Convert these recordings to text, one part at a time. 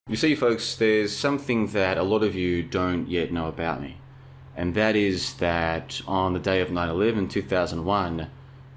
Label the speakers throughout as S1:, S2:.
S1: You see, folks, there's something that a lot of you don't yet know about me. And that is that on the day of 9/11, 2001,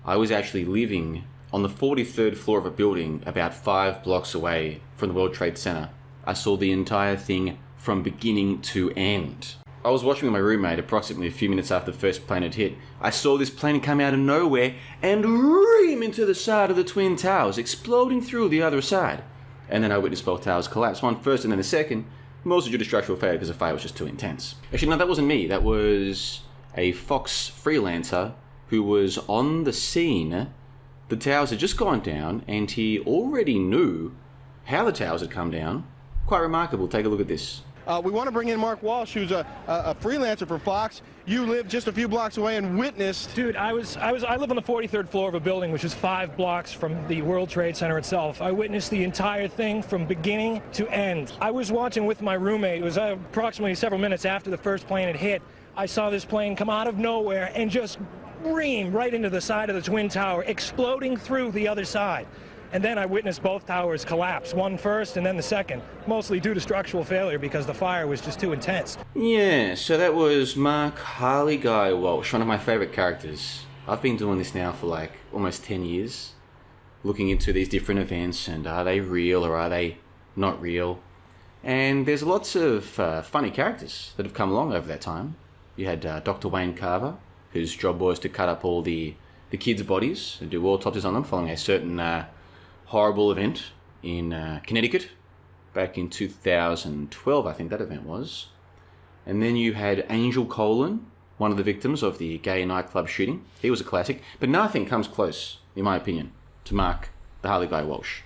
S1: I was actually living on the 43rd floor of a building about 5 blocks away from the World Trade Center. I saw the entire thing from beginning to end. I was watching with my roommate approximately a few minutes after the first plane had hit. I saw this plane come out of nowhere and ream into the side of the Twin Towers, exploding through the other side. And then I witnessed both towers collapse, one first and then the second, mostly due to structural failure because the fire was just too intense. Actually, no, that wasn't me. That was a Fox freelancer who was on the scene. The towers had just gone down and he already knew how the towers had come down. Quite remarkable. Take a look at this.
S2: We want to bring in Mark Walsh, who's a freelancer for Fox. You live just a few blocks away and witnessed.
S3: Dude, I live on the 43rd floor of a building, which is 5 blocks from the World Trade Center itself. I witnessed the entire thing from beginning to end. I was watching with my roommate. It was approximately several minutes after the first plane had hit. I saw this plane come out of nowhere and just ream right into the side of the Twin Tower, exploding through the other side. And then I witnessed both towers collapse, one first and then the second, mostly due to structural failure because the fire was just too intense.
S1: Yeah, so that was Mark Harley Guy Walsh, one of my favorite characters. I've been doing this now for like almost 10 years, looking into these different events and are they real or are they not real? And there's lots of funny characters that have come along over that time. You had Dr. Wayne Carver, whose job was to cut up all the kids' bodies and do autopsies on them following a certain horrible event in Connecticut back in 2012, I think that event was. And then you had Angel Colan, one of the victims of the gay nightclub shooting. He was a classic, but nothing comes close, in my opinion, to Mark the Harley Guy Walsh.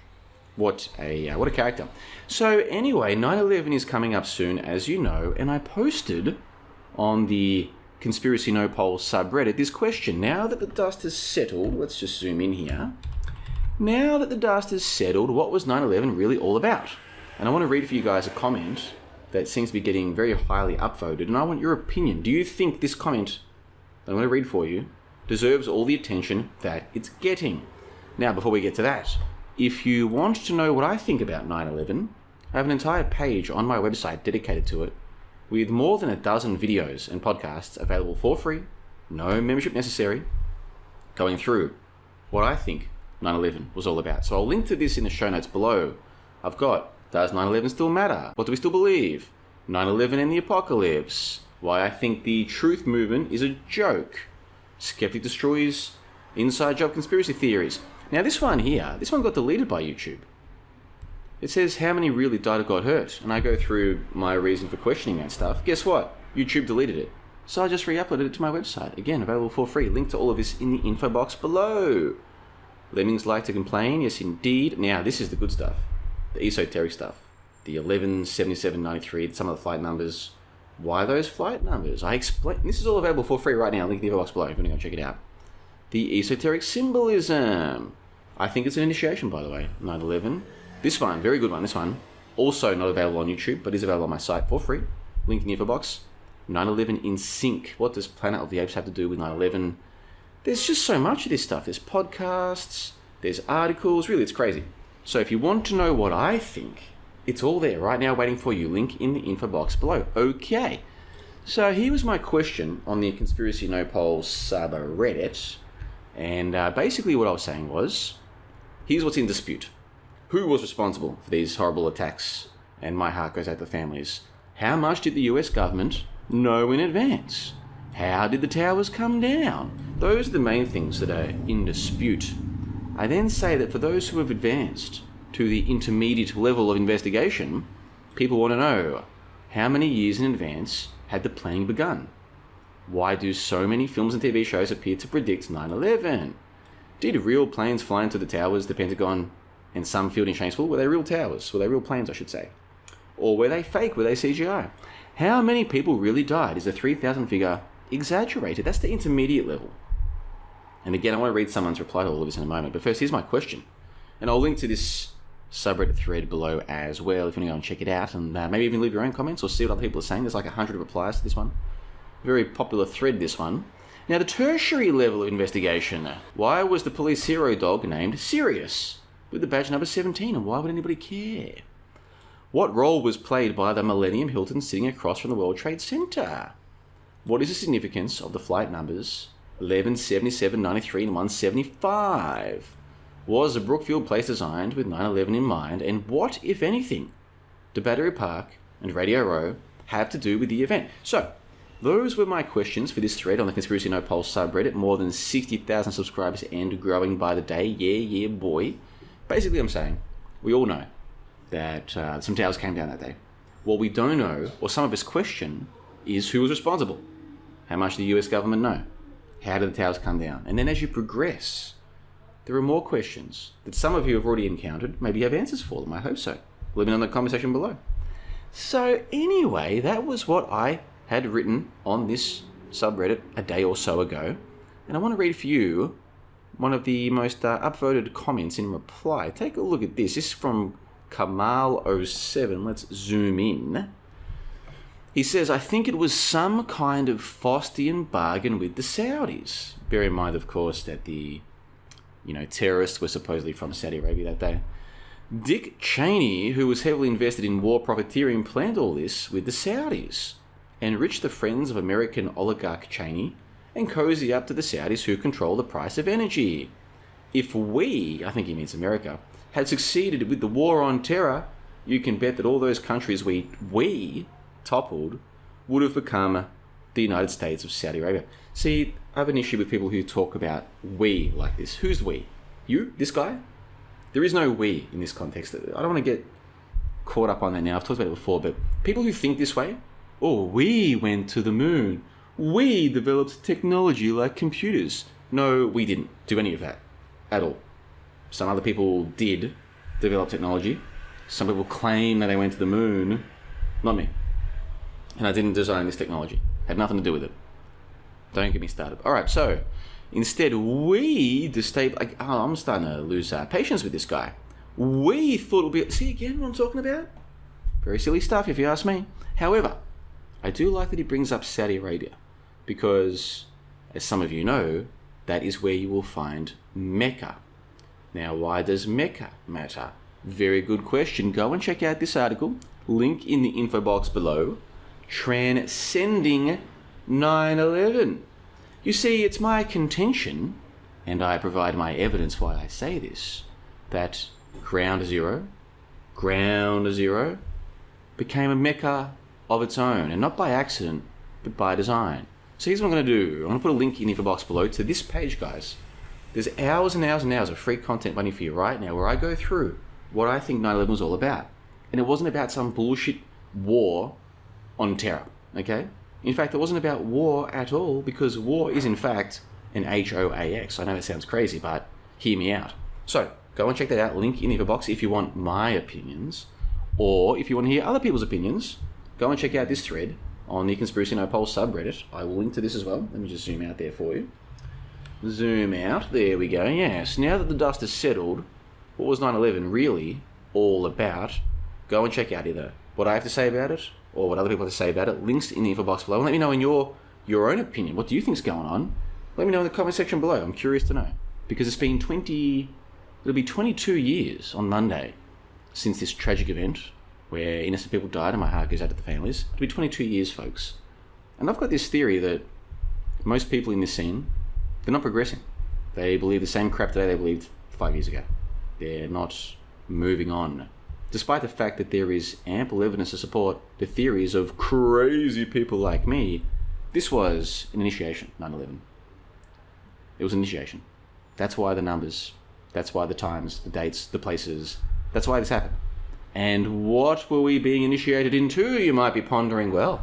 S1: What a character. So anyway, 9/11 is coming up soon, as you know, and I posted on the Conspiracy No Poll subreddit this question. Now that the dust has settled, let's just zoom in here. Now that the dust has settled, what was 9/11 really all about? And I want to read for you guys a comment that seems to be getting very highly upvoted, and I want your opinion. Do you think this comment that I'm going to read for you deserves all the attention that it's getting? Now, before we get to that, if you want to know what I think about 9/11, I have an entire page on my website dedicated to it with more than a dozen videos and podcasts available for free, no membership necessary, going through what I think 9/11 was all about. So I'll link to this in the show notes below. I've got, does 9/11 still matter? What do we still believe? 9/11 and the apocalypse. Why I think the truth movement is a joke. Skeptic destroys inside job conspiracy theories. Now this one got deleted by YouTube. It says how many really died or got hurt, and I go through my reason for questioning that stuff. Guess what? YouTube deleted it. So I just re-uploaded it to my website. Again, available for free. Link to all of this in the info box below. Lemmings like to complain, yes indeed. Now this is the good stuff, the esoteric stuff. The 11, 77, 93, some of the flight numbers. Why those flight numbers? I explain. This is all available for free right now. Link in the info box below if you want to go check it out. The esoteric symbolism. I think it's an initiation, by the way, 9/11. This one, very good one, this one. Also not available on YouTube, but is available on my site for free. Link in the info box. 9/11 in sync. What does Planet of the Apes have to do with 9/11? There's just so much of this stuff. There's podcasts, there's articles, really it's crazy. So if you want to know what I think, it's all there right now waiting for you. Link in the info box below. Okay, so here was my question on the Conspiracy No Poll subreddit. And basically what I was saying was, here's what's in dispute. Who was responsible for these horrible attacks? And my heart goes out to the families. How much did the US government know in advance? How did the towers come down? Those are the main things that are in dispute. I then say that for those who have advanced to the intermediate level of investigation, people want to know, how many years in advance had the planning begun? Why do so many films and TV shows appear to predict 9/11? Did real planes fly into the towers, the Pentagon, and some field in Shanksville? Were they real towers? Were they real planes, I should say? Or were they fake? Were they CGI? How many people really died? Is the 3,000 figure exaggerated? That's the intermediate level. And again, I want to read someone's reply to all of this in a moment. But first, here's my question. And I'll link to this subreddit thread below as well if you want to go and check it out. And maybe even leave your own comments or see what other people are saying. There's like 100 replies to this one. Very popular thread, this one. Now, the tertiary level of investigation. Why was the police hero dog named Sirius with the badge number 17? And why would anybody care? What role was played by the Millennium Hilton sitting across from the World Trade Center? What is the significance of the flight numbers 11, 77, 93, and 175? Was the Brookfield place designed with 9/11 in mind? And what, if anything, do Battery Park and Radio Row have to do with the event? So, those were my questions for this thread on the Conspiracy No Pulse subreddit. More than 60,000 subscribers and growing by the day. Yeah, boy. Basically, I'm saying, we all know that some towers came down that day. What we don't know, or some of us question, is who was responsible. How much did the US government know? How did the towers come down? And then as you progress, there are more questions that some of you have already encountered. Maybe you have answers for them. I hope so. Leave it in the comment section below. So anyway, that was what I had written on this subreddit a day or so ago. And I want to read for you one of the most upvoted comments in reply. Take a look at this. This is from Kamal07. Let's zoom in. He says, I think it was some kind of Faustian bargain with the Saudis. Bear in mind, of course, that the terrorists were supposedly from Saudi Arabia that day. Dick Cheney, who was heavily invested in war profiteering, planned all this with the Saudis, enriched the friends of American oligarch Cheney, and cozy up to the Saudis who control the price of energy. If we, I think he means America, had succeeded with the war on terror, you can bet that all those countries we toppled would have become the United States of Saudi Arabia. See, I have an issue with people who talk about we like this. Who's we? You? This guy? There is no we in this context. I don't want to get caught up on that now. I've talked about it before, but people who think this way, oh, we went to the moon. We developed technology like computers. No, we didn't do any of that at all. Some other people did develop technology. Some people claim that they went to the moon. Not me. And I didn't design this technology. Had nothing to do with it. Don't get me started. All right, so instead we destabilized. I'm starting to lose patience with this guy. We thought it would be. See again what I'm talking about? Very silly stuff, if you ask me. However, I do like that he brings up Saudi Arabia because, as some of you know, that is where you will find Mecca. Now, why does Mecca matter? Very good question. Go and check out this article. Link in the info box below. Transcending 9/11. You see, it's my contention, and I provide my evidence why I say this, that Ground Zero became a Mecca of its own, and not by accident, but by design. So here's what I'm going to do. I'm going to put a link in the info box below to this page, guys. There's hours and hours and hours of free content waiting for you right now where I go through what I think 9/11 was all about. And it wasn't about some bullshit war on terror, okay? In fact, it wasn't about war at all, because war is in fact an HOAX. I know that sounds crazy, but hear me out. So, go and check that out, link in the info box if you want my opinions, or if you want to hear other people's opinions, go and check out this thread on the Conspiracy No Pulse subreddit. I will link to this as well. Let me just zoom out there for you. Zoom out, there we go, yes. Now that the dust has settled, what was 9/11 really all about? Go and check out either what I have to say about it, or what other people have to say about it. Links in the info box below. And let me know in your own opinion. What do you think's going on? Let me know in the comment section below. I'm curious to know. Because it's been it'll be 22 years on Monday since this tragic event where innocent people died, and my heart goes out to the families. It'll be 22 years, folks. And I've got this theory that most people in this scene, they're not progressing. They believe the same crap today they believed 5 years ago. They're not moving on. Despite the fact that there is ample evidence to support the theories of crazy people like me, this was an initiation, 9/11. It was an initiation. That's why the numbers, that's why the times, the dates, the places, that's why this happened. And what were we being initiated into, you might be pondering? Well,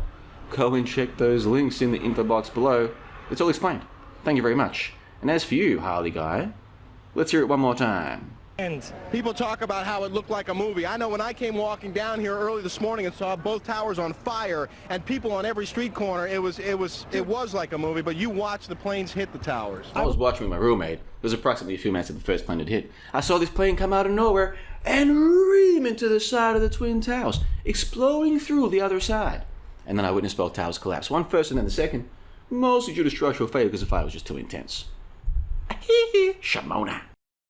S1: go and check those links in the info box below. It's all explained. Thank you very much. And as for you, Harley Guy, let's hear it one more time.
S2: People talk about how it looked like a movie. I know when I came walking down here early this morning and saw both towers on fire and people on every street corner, it was like a movie, but you watched the planes hit the towers.
S1: I was watching with my roommate. It was approximately a few minutes after the first plane had hit. I saw this plane come out of nowhere and ream into the side of the Twin Towers, exploding through the other side. And then I witnessed both towers collapse. One first and then the second, mostly due to structural failure because the fire was just too intense. Shamona.